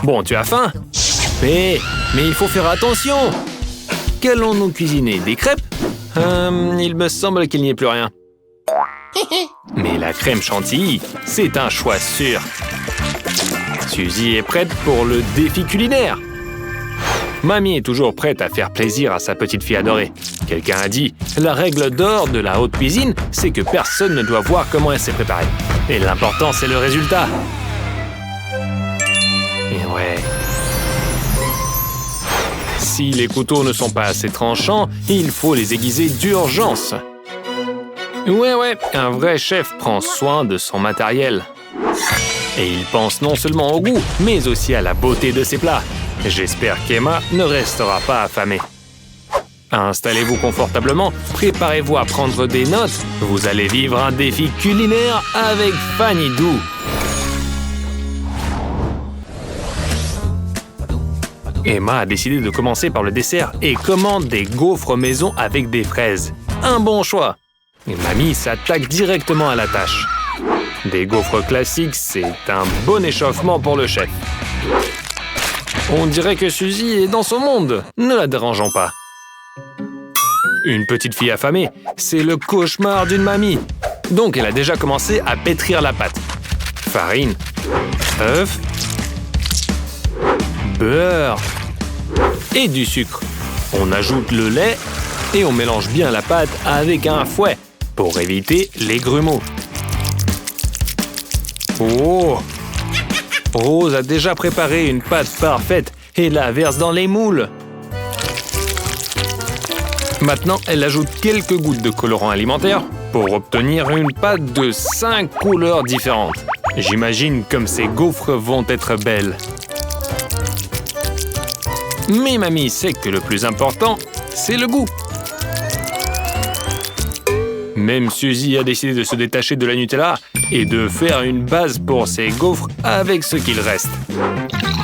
Bon, tu as faim? Mais il faut faire attention! Qu'allons-nous cuisiner? Des crêpes? Il me semble qu'il n'y ait plus rien. Mais la crème chantilly, c'est un choix sûr. Suzy est prête pour le défi culinaire. Mamie est toujours prête à faire plaisir à sa petite fille adorée. Quelqu'un a dit, la règle d'or de la haute cuisine, c'est que personne ne doit voir comment elle s'est préparée. Et l'important, c'est le résultat. Et ouais. Si les couteaux ne sont pas assez tranchants, il faut les aiguiser d'urgence. Ouais, un vrai chef prend soin de son matériel. Et il pense non seulement au goût, mais aussi à la beauté de ses plats. J'espère qu'Emma ne restera pas affamée. Installez-vous confortablement, préparez-vous à prendre des notes. Vous allez vivre un défi culinaire avec Fanny Dou. Emma a décidé de commencer par le dessert et commande des gaufres maison avec des fraises. Un bon choix. Et Mamie s'attaque directement à la tâche. Des gaufres classiques, c'est un bon échauffement pour le chef. On dirait que Suzy est dans son monde. Ne la dérangeons pas. Une petite fille affamée, c'est le cauchemar d'une mamie. Donc elle a déjà commencé à pétrir la pâte. Farine, œuf, beurre et du sucre. On ajoute le lait et on mélange bien la pâte avec un fouet pour éviter les grumeaux. Oh! Rose a déjà préparé une pâte parfaite et la verse dans les moules. Maintenant, elle ajoute quelques gouttes de colorant alimentaire pour obtenir une pâte de 5 couleurs différentes. J'imagine comme ces gaufres vont être belles. Mais mamie sait que le plus important, c'est le goût. Même Suzy a décidé de se détacher de la Nutella et de faire une base pour ses gaufres avec ce qu'il reste.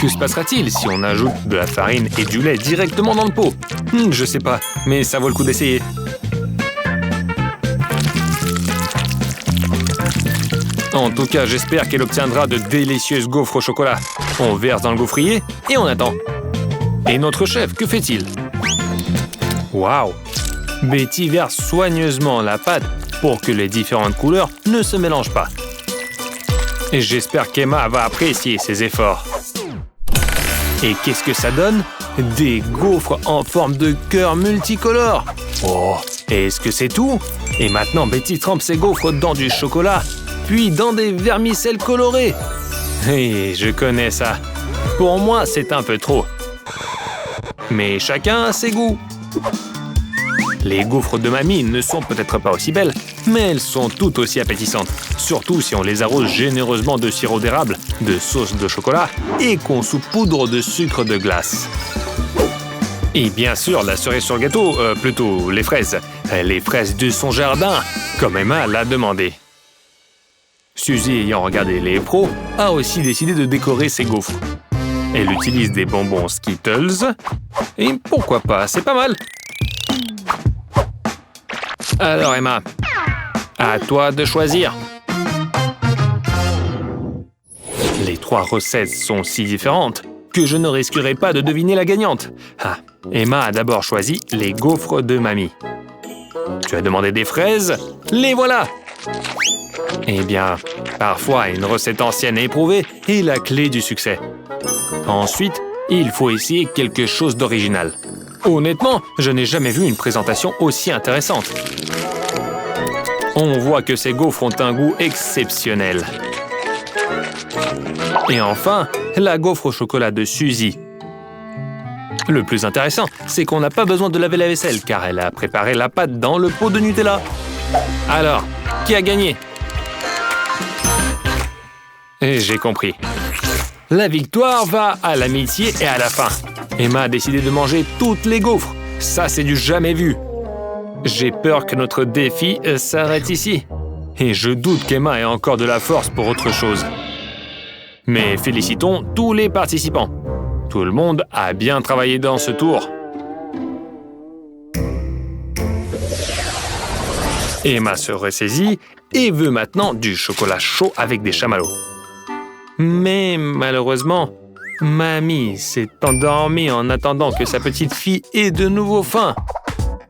Que se passera-t-il si on ajoute de la farine et du lait directement dans le pot? Je sais pas, mais ça vaut le coup d'essayer. En tout cas, j'espère qu'elle obtiendra de délicieuses gaufres au chocolat. On verse dans le gaufrier et on attend. Et notre chef, que fait-il? Waouh! Betty verse soigneusement la pâte pour que les différentes couleurs ne se mélangent pas. Et j'espère qu'Emma va apprécier ses efforts. Et qu'est-ce que ça donne? Des gaufres en forme de cœur multicolores. Oh, est-ce que c'est tout? Et maintenant, Betty trempe ses gaufres dans du chocolat, puis dans des vermicelles colorées. Et je connais ça. Pour moi, c'est un peu trop. Mais chacun a ses goûts. Les gaufres de mamie ne sont peut-être pas aussi belles, mais elles sont tout aussi appétissantes. Surtout si on les arrose généreusement de sirop d'érable, de sauce de chocolat et qu'on saupoudre de sucre de glace. Et bien sûr, la cerise sur le gâteau, plutôt les fraises. Les fraises de son jardin, comme Emma l'a demandé. Suzy, ayant regardé les pros, a aussi décidé de décorer ses gaufres. Elle utilise des bonbons Skittles. Et pourquoi pas, c'est pas mal. Alors Emma, à toi de choisir. Les 3 recettes sont si différentes que je ne risquerai pas de deviner la gagnante. Ah, Emma a d'abord choisi les gaufres de mamie. Tu as demandé des fraises? Les voilà! Eh bien, parfois une recette ancienne et éprouvée est la clé du succès. Ensuite, il faut essayer quelque chose d'original. Honnêtement, je n'ai jamais vu une présentation aussi intéressante. On voit que ces gaufres ont un goût exceptionnel. Et enfin, la gaufre au chocolat de Suzy. Le plus intéressant, c'est qu'on n'a pas besoin de laver la vaisselle car elle a préparé la pâte dans le pot de Nutella. Alors, qui a gagné? Et j'ai compris. La victoire va à l'amitié et à la faim. Emma a décidé de manger toutes les gaufres. Ça, c'est du jamais vu. J'ai peur que notre défi s'arrête ici. Et je doute qu'Emma ait encore de la force pour autre chose. Mais félicitons tous les participants. Tout le monde a bien travaillé dans ce tour. Emma se ressaisit et veut maintenant du chocolat chaud avec des chamallows. Mais malheureusement, Mamie s'est endormie en attendant que sa petite fille ait de nouveau faim.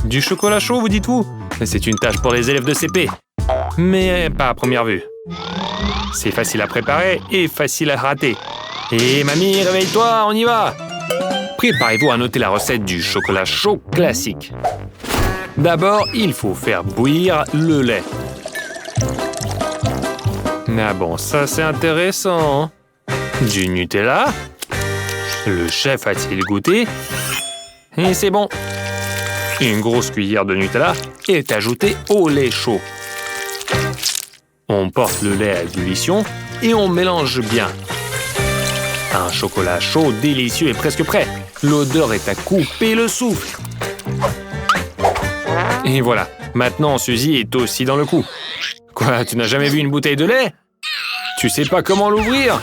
Du chocolat chaud, vous dites-vous? C'est une tâche pour les élèves de CP. Mais pas à première vue. C'est facile à préparer et facile à rater. Et mamie, réveille-toi, on y va! Préparez-vous à noter la recette du chocolat chaud classique. D'abord, il faut faire bouillir le lait. Ah bon, ça c'est intéressant. Du Nutella. Le chef a-t-il goûté? Et c'est bon. Une grosse cuillère de Nutella est ajoutée au lait chaud. On porte le lait à ébullition et on mélange bien. Un chocolat chaud délicieux est presque prêt. L'odeur est à couper le souffle. Et voilà, maintenant Suzy est aussi dans le coup. Quoi, tu n'as jamais vu une bouteille de lait? Tu sais pas comment l'ouvrir?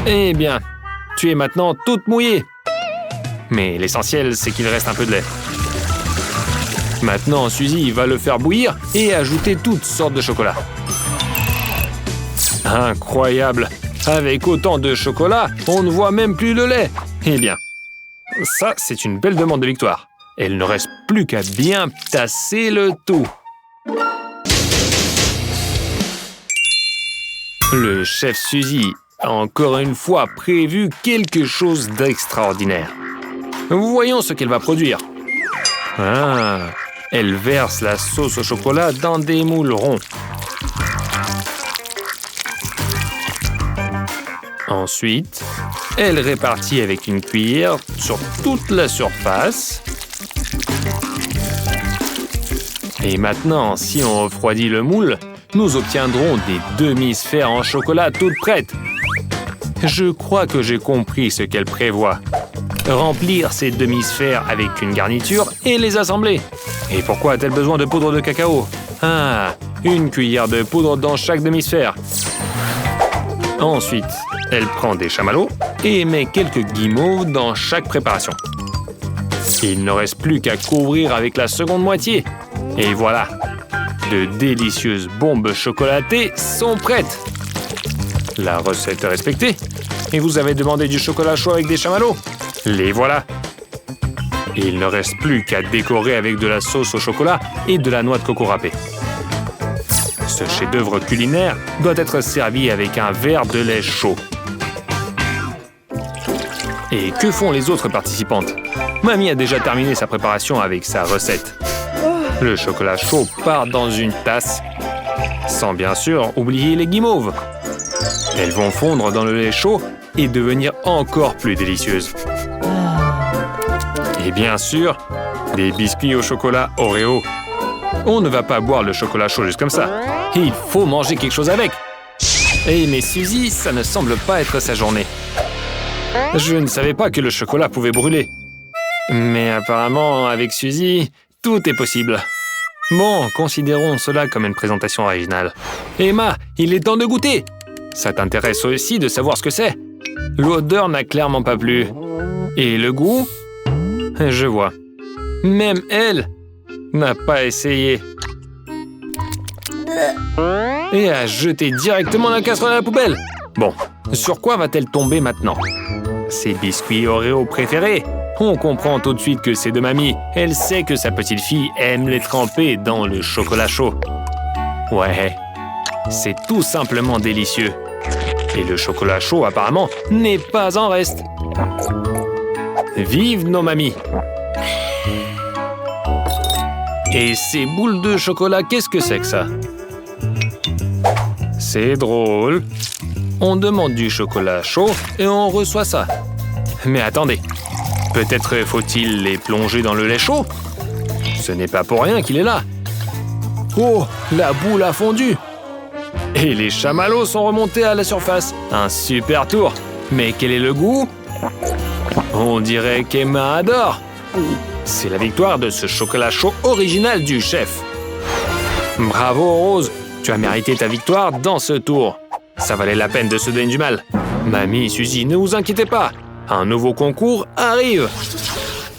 Eh bien, tu es maintenant toute mouillée. Mais l'essentiel, c'est qu'il reste un peu de lait. Maintenant, Suzy va le faire bouillir et ajouter toutes sortes de chocolat. Incroyable! Avec autant de chocolat, on ne voit même plus le lait. Eh bien, ça, c'est une belle demande de victoire. Elle ne reste plus qu'à bien tasser le tout. Le chef Suzy a encore une fois prévu quelque chose d'extraordinaire. Voyons ce qu'elle va produire. Ah, elle verse la sauce au chocolat dans des moules ronds. Ensuite, elle répartit avec une cuillère sur toute la surface. Et maintenant, si on refroidit le moule, nous obtiendrons des demi-sphères en chocolat toutes prêtes. Je crois que j'ai compris ce qu'elle prévoit. Remplir ces demi-sphères avec une garniture et les assembler. Et pourquoi a-t-elle besoin de poudre de cacao? Ah, une cuillère de poudre dans chaque demi-sphère. Ensuite, elle prend des chamallows et met quelques guimauves dans chaque préparation. Il ne reste plus qu'à couvrir avec la seconde moitié. Et voilà, de délicieuses bombes chocolatées sont prêtes. La recette est respectée. Et vous avez demandé du chocolat chaud avec des chamallows? Les voilà. Il ne reste plus qu'à décorer avec de la sauce au chocolat et de la noix de coco râpée. Ce chef-d'œuvre culinaire doit être servi avec un verre de lait chaud. Et que font les autres participantes? Mamie a déjà terminé sa préparation avec sa recette. Le chocolat chaud part dans une tasse, sans bien sûr oublier les guimauves. Elles vont fondre dans le lait chaud et devenir encore plus délicieuses. Et bien sûr, des biscuits au chocolat Oreo. On ne va pas boire le chocolat chaud juste comme ça. Il faut manger quelque chose avec. Mais Suzy, ça ne semble pas être sa journée. Je ne savais pas que le chocolat pouvait brûler. Mais apparemment, avec Suzy, tout est possible. Bon, considérons cela comme une présentation originale. Emma, il est temps de goûter. Ça t'intéresse aussi de savoir ce que c'est? L'odeur n'a clairement pas plu. Et le goût? Je vois. Même elle n'a pas essayé. Et a jeté directement la casserole à la poubelle. Bon, sur quoi va-t-elle tomber maintenant? Ses biscuits Oreo préférés? On comprend tout de suite que c'est de mamie. Elle sait que sa petite fille aime les tremper dans le chocolat chaud. Ouais, c'est tout simplement délicieux. Et le chocolat chaud, apparemment, n'est pas en reste. Vive nos mamies! Et ces boules de chocolat, qu'est-ce que c'est que ça? C'est drôle. On demande du chocolat chaud et on reçoit ça. Mais attendez, peut-être faut-il les plonger dans le lait chaud? Ce n'est pas pour rien qu'il est là. Oh, la boule a fondu. Et les chamallows sont remontés à la surface. Un super tour. Mais quel est le goût? On dirait qu'Emma adore. C'est la victoire de ce chocolat chaud original du chef. Bravo Rose, tu as mérité ta victoire dans ce tour. Ça valait la peine de se donner du mal. Mamie et Suzy, ne vous inquiétez pas. Un nouveau concours arrive.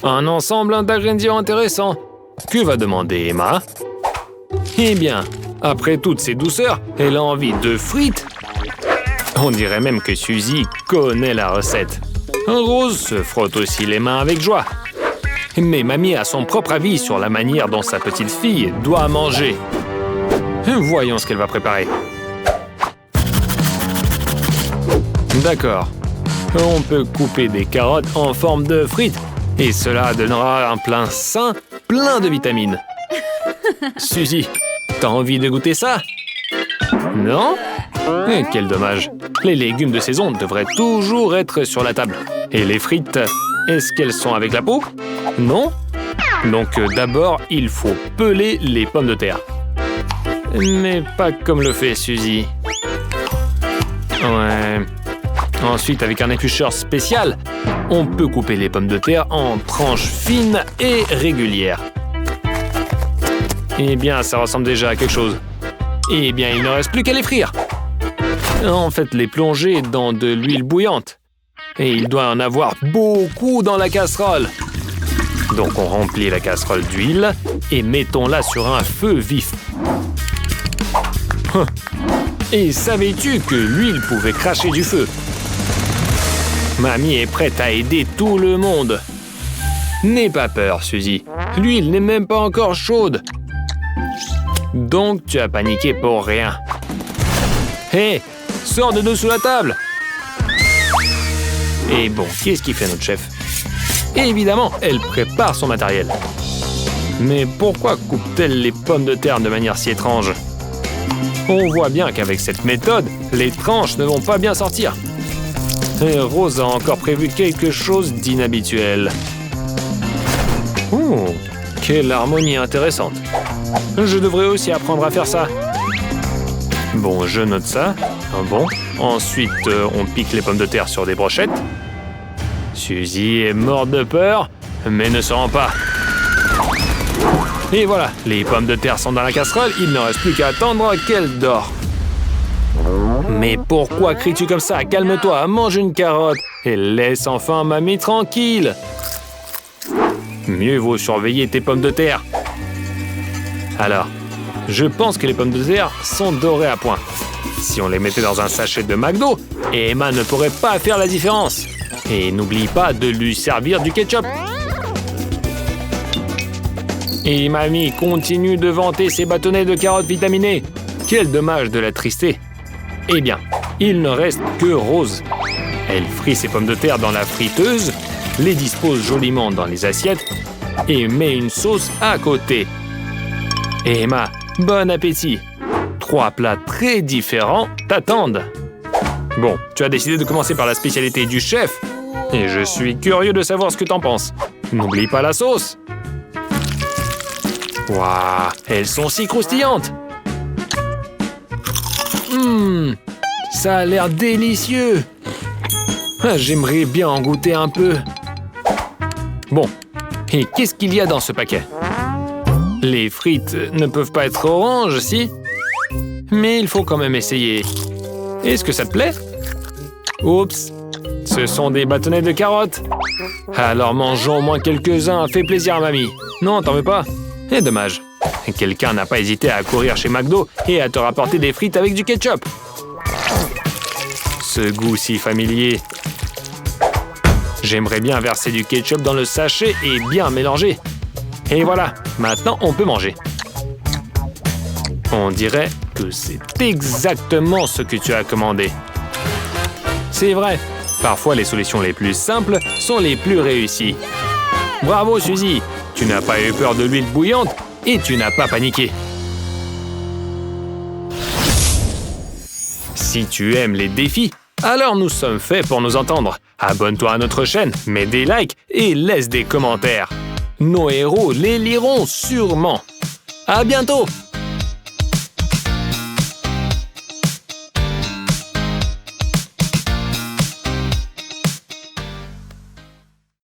Un ensemble d'ingrédients intéressants. Que va demander Emma? Eh bien, après toutes ces douceurs, elle a envie de frites. On dirait même que Suzy connaît la recette. Rose se frotte aussi les mains avec joie. Mais Mamie a son propre avis sur la manière dont sa petite fille doit manger. Voyons ce qu'elle va préparer. D'accord. On peut couper des carottes en forme de frites. Et cela donnera un plat sain, plein de vitamines. Suzy, t'as envie de goûter ça? Non? Quel dommage. Les légumes de saison devraient toujours être sur la table. Et les frites, est-ce qu'elles sont avec la peau? Non? Donc d'abord, il faut peler les pommes de terre. Mais pas comme le fait Suzy. Ouais. Ensuite, avec un éplucheur spécial, on peut couper les pommes de terre en tranches fines et régulières. Eh bien, ça ressemble déjà à quelque chose. Eh bien, il ne reste plus qu'à les frire. En fait, les plonger dans de l'huile bouillante. Et il doit en avoir beaucoup dans la casserole. Donc, on remplit la casserole d'huile et mettons-la sur un feu vif. Et savais-tu que l'huile pouvait cracher du feu? Mamie est prête à aider tout le monde. N'aie pas peur, Suzy. L'huile n'est même pas encore chaude. Donc, tu as paniqué pour rien. Hé, sors de dessous la table. Et bon, qu'est-ce qui fait notre chef? Évidemment, elle prépare son matériel. Mais pourquoi coupe-t-elle les pommes de terre de manière si étrange? On voit bien qu'avec cette méthode, les tranches ne vont pas bien sortir. Et Rose a encore prévu quelque chose d'inhabituel. Oh, quelle harmonie intéressante. Je devrais aussi apprendre à faire ça. Bon, je note ça. Bon. Ensuite, on pique les pommes de terre sur des brochettes. Suzy est morte de peur, mais ne se rend pas. Et voilà, les pommes de terre sont dans la casserole, il ne reste plus qu'à attendre qu'elle dort. Mais pourquoi cries-tu comme ça? Calme-toi, mange une carotte et laisse enfin Mamie tranquille. Mieux vaut surveiller tes pommes de terre. Alors, je pense que les pommes de terre sont dorées à point. Si on les mettait dans un sachet de McDo, Emma ne pourrait pas faire la différence. Et n'oublie pas de lui servir du ketchup. Et Mamie continue de vanter ses bâtonnets de carottes vitaminées. Quel dommage de la trister. Eh bien, il ne reste que Rose. Elle frit ses pommes de terre dans la friteuse, les dispose joliment dans les assiettes et met une sauce à côté. Et Emma, bon appétit. 3 plats très différents t'attendent. Bon, tu as décidé de commencer par la spécialité du chef. Et je suis curieux de savoir ce que t'en penses. N'oublie pas la sauce. Waouh, elles sont si croustillantes. Ça a l'air délicieux. J'aimerais bien en goûter un peu. Bon, et qu'est-ce qu'il y a dans ce paquet? Les frites ne peuvent pas être oranges, si? Mais il faut quand même essayer. Est-ce que ça te plaît? Oups, ce sont des bâtonnets de carottes. Alors mangeons au moins quelques-uns, fais plaisir à Mamie. Non, t'en veux pas? C'est dommage. Quelqu'un n'a pas hésité à courir chez McDo et à te rapporter des frites avec du ketchup. Ce goût si familier. J'aimerais bien verser du ketchup dans le sachet et bien mélanger. Et voilà, maintenant on peut manger. On dirait que c'est exactement ce que tu as commandé. C'est vrai, parfois les solutions les plus simples sont les plus réussies. Bravo Suzy, tu n'as pas eu peur de l'huile bouillante et tu n'as pas paniqué. Si tu aimes les défis, alors nous sommes faits pour nous entendre. Abonne-toi à notre chaîne, mets des likes et laisse des commentaires. Nos héros les liront sûrement. À bientôt!